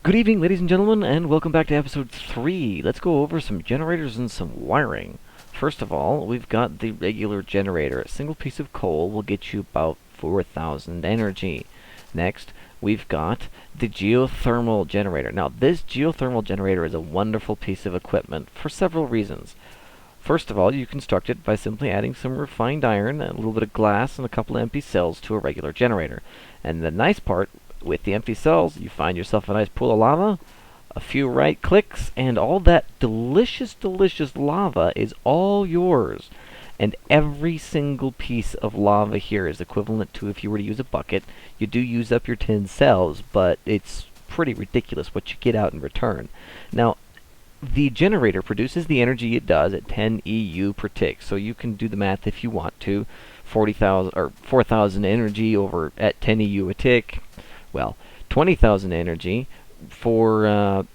Good evening, ladies and gentlemen, and welcome back to episode 3. Let's go over some generators and some wiring. First of all, we've got the regular generator. A single piece of coal will get you about 4,000 energy. Next, we've got the geothermal generator. Now, this geothermal generator is a wonderful piece of equipment for several reasons. First of all, you construct it by simply adding some refined iron, a little bit of glass, and a couple of empty cells to a regular generator. And the nice part, with the empty cells, you find yourself a nice pool of lava, a few right clicks, and all that delicious, delicious lava is all yours. And every single piece of lava here is equivalent to if you were to use a bucket. You do use up your 10 cells, but it's pretty ridiculous what you get out in return. Now, the generator produces the energy it does at 10 EU per tick, so you can do the math if you want to. 40,000 or 4,000 energy over at 10 EU a tick. Well, 20,000 energy for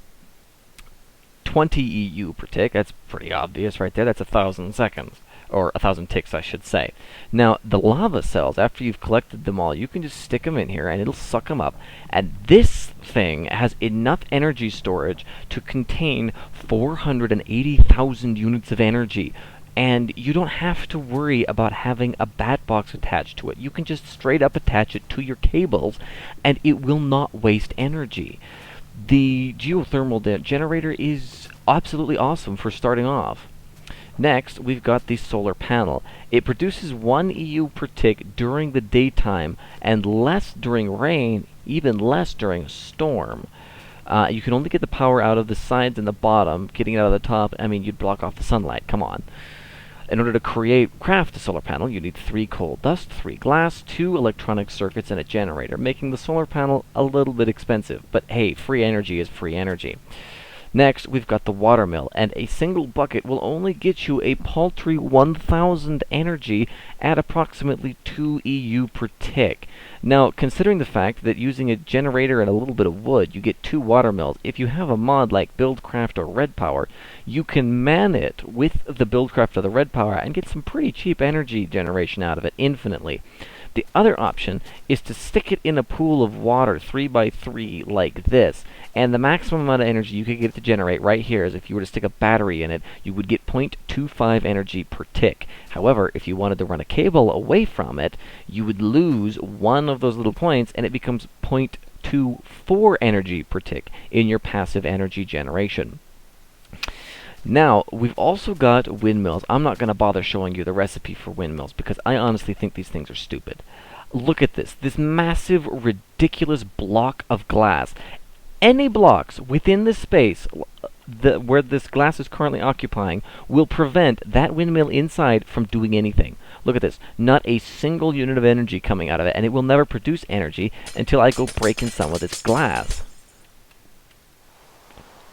20 EU per tick. That's pretty obvious right there. That's 1,000 seconds. Or 1,000 ticks, I should say. Now, the lava cells, after you've collected them all, you can just stick them in here and it'll suck them up. And this thing has enough energy storage to contain 480,000 units of energy. And you don't have to worry about having a bat box attached to it. You can just straight up attach it to your cables and it will not waste energy. The geothermal generator is absolutely awesome for starting off. Next, we've got the solar panel. It produces 1 EU per tick during the daytime and less during rain, even less during a storm. You can only get the power out of the sides and the bottom. Getting it out of the top, I mean, you'd block off the sunlight. Come on. In order to craft a solar panel, you need 3 coal dust, 3 glass, 2 electronic circuits, and a generator, making the solar panel a little bit expensive. But hey, free energy is free energy. Next, we've got the Watermill, and a single bucket will only get you a paltry 1,000 energy at approximately 2 EU per tick. Now, considering the fact that using a generator and a little bit of wood, you get 2 Watermills, if you have a mod like Buildcraft or Red Power, you can man it with the Buildcraft or the Red Power and get some pretty cheap energy generation out of it infinitely. The other option is to stick it in a pool of water 3x3 like this, and the maximum amount of energy you could get to generate right here is if you were to stick a battery in it, you would get 0.25 energy per tick. However, if you wanted to run a cable away from it, you would lose one of those little points and it becomes 0.24 energy per tick in your passive energy generation. Now, we've also got windmills. I'm not going to bother showing you the recipe for windmills because I honestly think these things are stupid. Look at this massive, ridiculous block of glass. Any blocks within the space where this glass is currently occupying will prevent that windmill inside from doing anything. Look at this. Not a single unit of energy coming out of it, and it will never produce energy until I go breaking some of this glass.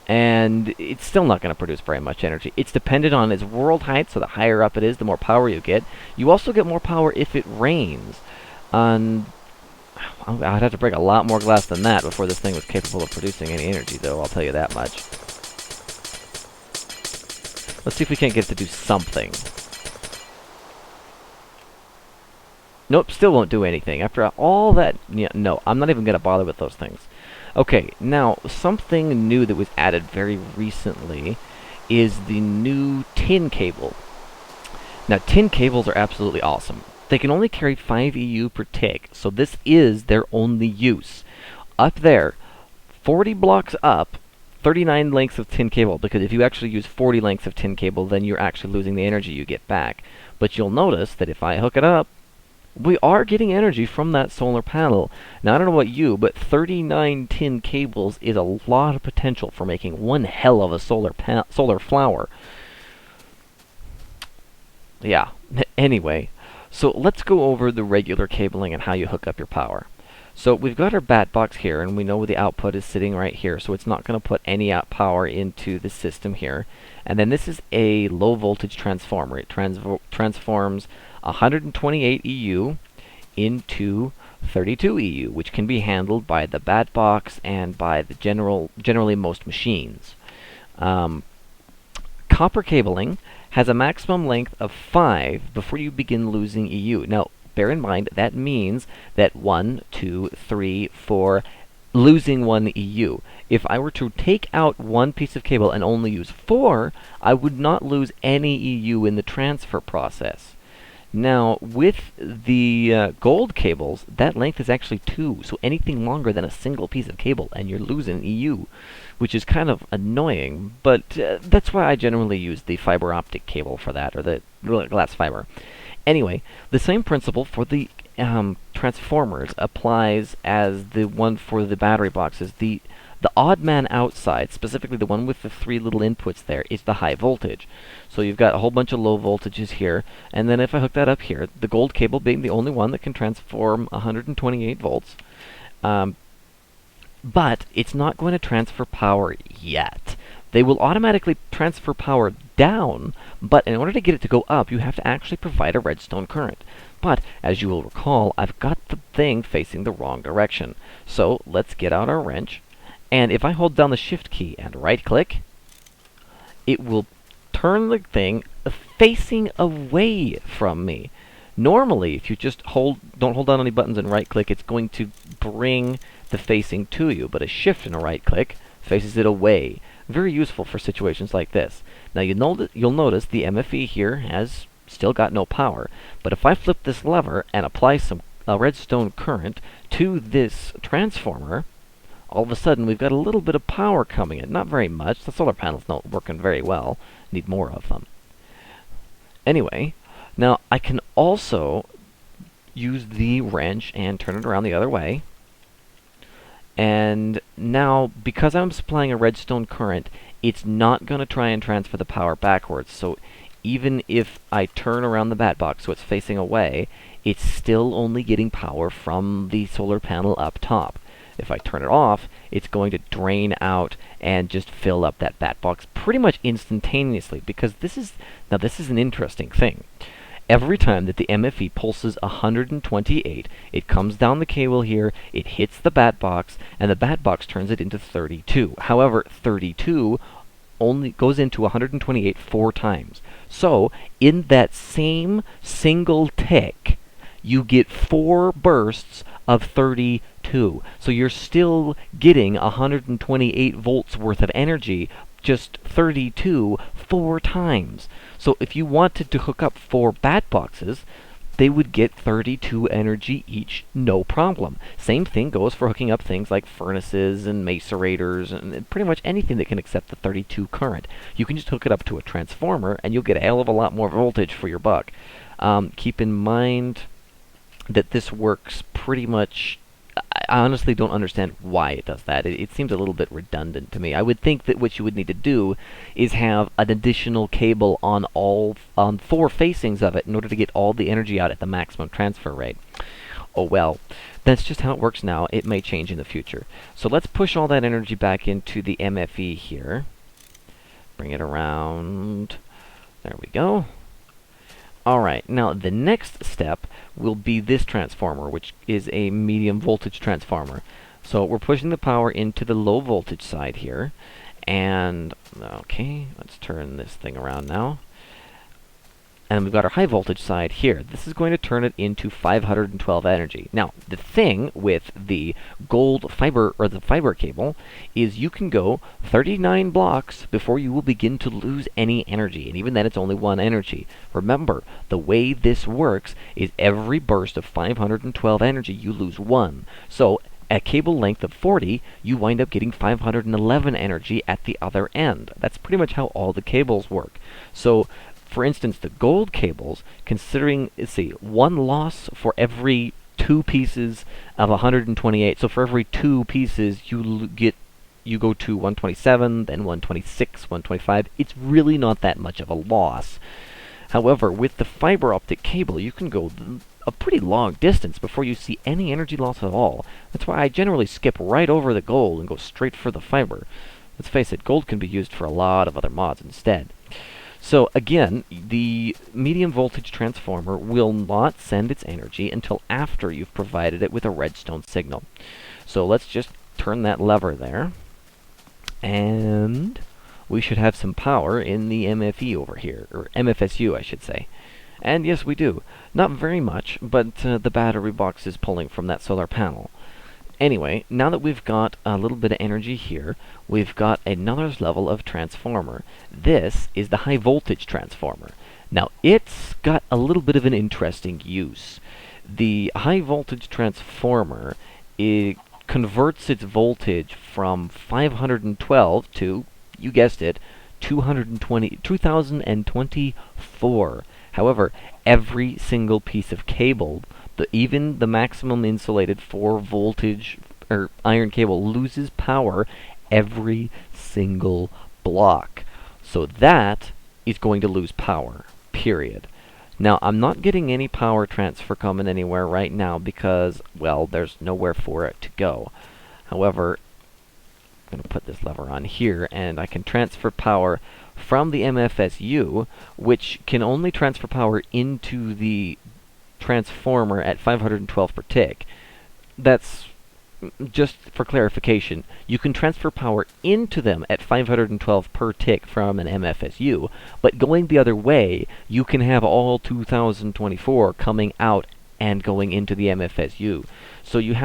And it's still not going to produce very much energy. It's dependent on its world height, so the higher up it is, the more power you get. You also get more power if it rains. I'd have to break a lot more glass than that before this thing was capable of producing any energy, though, I'll tell you that much. Let's see if we can't get it to do something. Nope, still won't do anything. After all that, yeah, no, I'm not even going to bother with those things. Okay, now, something new that was added very recently is the new tin cable. Now, tin cables are absolutely awesome. They can only carry 5 EU per tick, so this is their only use. Up there, 40 blocks up, 39 lengths of tin cable, because if you actually use 40 lengths of tin cable, then you're actually losing the energy you get back. But you'll notice that if I hook it up, we are getting energy from that solar panel. Now, I don't know about you, but 39 tin cables is a lot of potential for making one hell of a solar flower. Yeah, anyway, so let's go over the regular cabling and how you hook up your power. So we've got our bat box here, and we know the output is sitting right here, so it's not going to put any power into the system here. And then this is a low voltage transformer. It transforms 128 EU into 32 EU, which can be handled by the bat box and by the generally most machines. Copper cabling has a maximum length of 5 before you begin losing EU. Now, bear in mind that means that 1, 2, 3, 4, losing 1 EU. If I were to take out one piece of cable and only use 4, I would not lose any EU in the transfer process. Now, with the gold cables, that length is actually 2, so anything longer than a single piece of cable, and you're losing EU, which is kind of annoying, but that's why I generally use the fiber optic cable for that, or the glass fiber. Anyway, the same principle for the transformers applies as the one for the battery boxes. The odd man outside, specifically the one with the 3 little inputs there, is the high voltage. So you've got a whole bunch of low voltages here, and then if I hook that up here, the gold cable being the only one that can transform 128 volts, but it's not going to transfer power yet. They will automatically transfer power down, but in order to get it to go up, you have to actually provide a redstone current. But, as you will recall, I've got the thing facing the wrong direction. So, let's get out our wrench, and if I hold down the Shift key and right-click, it will turn the thing facing away from me. Normally, if you just don't hold down any buttons and right-click, it's going to bring the facing to you, but a Shift and a right-click faces it away. Very useful for situations like this. Now you'll notice the MFE here has still got no power, but if I flip this lever and apply some redstone current to this transformer, all of a sudden we've got a little bit of power coming in. Not very much. The solar panel's not working very well. Need more of them. Anyway, now I can also use the wrench and turn it around the other way. And now, because I'm supplying a redstone current, it's not going to try and transfer the power backwards. So even if I turn around the bat box so it's facing away, it's still only getting power from the solar panel up top. If I turn it off, it's going to drain out and just fill up that bat box pretty much instantaneously, because this is an interesting thing. Every time that the MFE pulses 128, it comes down the cable here, it hits the bat box, and the bat box turns it into 32. However, 32 only goes into 128 4 times. So, in that same single tick, you get 4 bursts of 32. So you're still getting 128 volts worth of energy, just 32 4 times. So if you wanted to hook up 4 bat boxes, they would get 32 energy each, no problem. Same thing goes for hooking up things like furnaces and macerators and pretty much anything that can accept the 32 current. You can just hook it up to a transformer and you'll get a hell of a lot more voltage for your buck. Keep in mind that this works pretty much. I honestly don't understand why it does that. It seems a little bit redundant to me. I would think that what you would need to do is have an additional cable on 4 facings of it in order to get all the energy out at the maximum transfer rate. Oh well, that's just how it works now. It may change in the future. So let's push all that energy back into the MFE here. Bring it around. There we go. Alright, now the next step will be this transformer, which is a medium voltage transformer. So we're pushing the power into the low voltage side here. And, okay, let's turn this thing around now. And we've got our high voltage side here. This is going to turn it into 512 energy. Now, the thing with the gold fiber, or the fiber cable, is you can go 39 blocks before you will begin to lose any energy. And even then, it's only 1 energy. Remember, the way this works is every burst of 512 energy, you lose 1. So, at cable length of 40, you wind up getting 511 energy at the other end. That's pretty much how all the cables work. So, for instance, the gold cables, considering, let's see, 1 loss for every 2 pieces of 128. So for every 2 pieces, you go to 127, then 126, 125. It's really not that much of a loss. However, with the fiber optic cable, you can go a pretty long distance before you see any energy loss at all. That's why I generally skip right over the gold and go straight for the fiber. Let's face it, gold can be used for a lot of other mods instead. So again, the medium voltage transformer will not send its energy until after you've provided it with a redstone signal. So let's just turn that lever there, and we should have some power in the MFE over here, or MFSU I should say. And yes, we do. Not very much, but the battery box is pulling from that solar panel. Anyway, now that we've got a little bit of energy here, we've got another level of transformer. This is the high voltage transformer. Now, it's got a little bit of an interesting use. The high voltage transformer, it converts its voltage from 512 to, you guessed it, 2024. However, every single piece of cable, even the maximum insulated 4 voltage or iron cable, loses power every single block. So that is going to lose power, period. Now, I'm not getting any power transfer coming anywhere right now because, well, there's nowhere for it to go. However, I'm going to put this lever on here, and I can transfer power from the MFSU, which can only transfer power into the transformer at 512 per tick. That's just for clarification. You can transfer power into them at 512 per tick from an MFSU, but going the other way, you can have all 2024 coming out and going into the MFSU. So you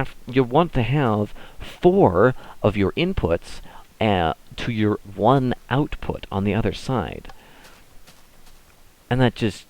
want to have 4 of your inputs to your 1 output on the other side. And that just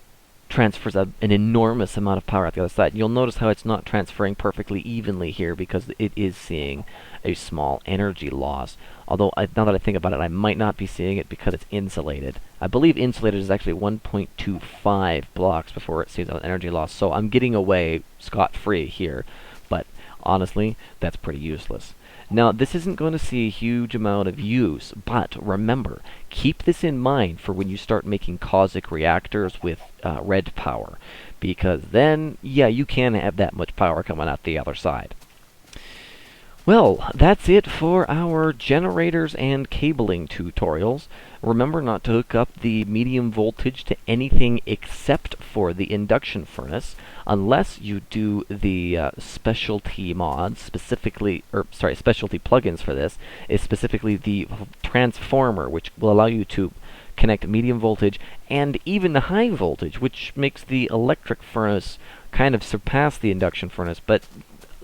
transfers an enormous amount of power out the other side. You'll notice how it's not transferring perfectly evenly here because it is seeing a small energy loss. Although, now that I think about it, I might not be seeing it because it's insulated. I believe insulated is actually 1.25 blocks before it sees an energy loss, so I'm getting away scot-free here. But honestly, that's pretty useless. Now, this isn't going to see a huge amount of use, but remember, keep this in mind for when you start making Cosmic reactors with red power, because then, yeah, you can have that much power coming out the other side. Well, that's it for our generators and cabling tutorials. Remember not to hook up the medium voltage to anything except for the induction furnace, unless you do the specialty mods, specifically plugins for this, is specifically the transformer, which will allow you to connect medium voltage and even the high voltage, which makes the electric furnace kind of surpass the induction furnace, but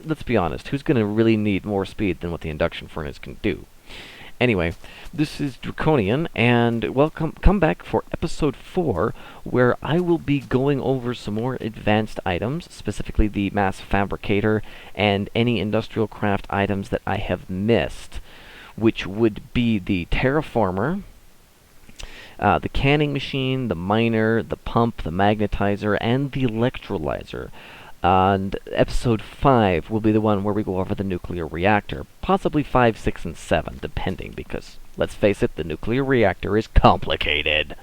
let's be honest, who's going to really need more speed than what the induction furnace can do? Anyway, this is Draconian, and come back for episode 4, where I will be going over some more advanced items, specifically the mass fabricator and any industrial craft items that I have missed, which would be the terraformer, the canning machine, the miner, the pump, the magnetizer, and the electrolyzer. And episode 5 will be the one where we go over the nuclear reactor. Possibly 5, 6, and 7, depending, because, let's face it, the nuclear reactor is complicated.